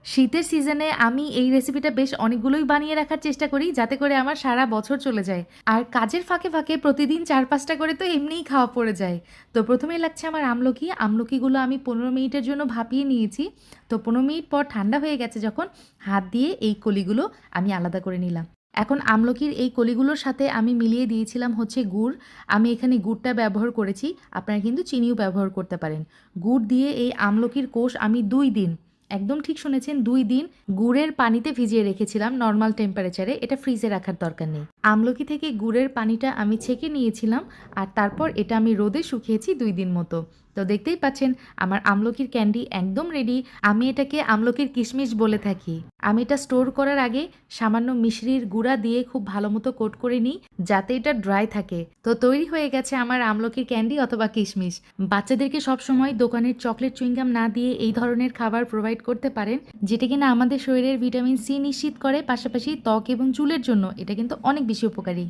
শীতের সিজনে আমি এই রেসিপিটা বেশ অনেকগুলোই বানিয়ে রাখার চেষ্টা করি, যাতে করে আমার সারা বছর চলে যায়। আর কাজের ফাঁকে ফাঁকে প্রতিদিন ৪-৫টা করে তো এমনিই খাওয়া পড়ে যায়। তো প্রথমেই লাগছে আমার আমলকি। আমলকিগুলো আমি ১৫ মিনিটের জন্য ভাপিয়ে নিয়েছি। তো ১৫ মিনিট পর ঠান্ডা হয়ে গেছে যখন, হাত দিয়ে এই কলিগুলো আমি আলাদা করে নিলাম। এখন আমলকির এই কলিগুলোর সাথে আমি মিলিয়ে দিয়েছিলাম হচ্ছে গুড়। আমি এখানে গুড়টা ব্যবহার করেছি, আপনারা কিন্তু চিনিও ব্যবহার করতে পারেন। গুড় দিয়ে এই আমলকির কোষ আমি ২ দিন, একদম ঠিক শুনেছেন, ২ দিন গুড়ের পানিতে ভিজিয়ে রেখেছিলাম নরমাল টেম্পারেচারে। এটা ফ্রিজে রাখার দরকার নেই। আমলকি থেকে গুড়ের পানিটা আমি ছেঁকে নিয়েছিলাম আর তারপর এটা আমি রোদে শুকিয়েছি ২ দিন মতো। তো দেখতেই পাচ্ছেন আমার আমলকির ক্যান্ডি একদম রেডি। আমি এটাকে আমলকির কিশমিশ বলে থাকি। আমি এটা স্টোর করার আগে সামান্য মিশরির গুঁড়া দিয়ে খুব ভালো মতো কোট করে নিই, যাতে এটা ড্রাই থাকে। তো তৈরি হয়ে গেছে আমার আমলকির ক্যান্ডি অথবা কিশমিশ। বাচ্চাদেরকে সবসময় দোকানের চকলেট চুইংগাম না দিয়ে এই ধরনের খাবার প্রোভাইড করতে পারেন, যেটা কিনা আমাদের শরীরের ভিটামিন সি নিশ্চিত করে, পাশাপাশি ত্বক এবং চুলের জন্য এটা কিন্তু অনেক বেশি উপকারী।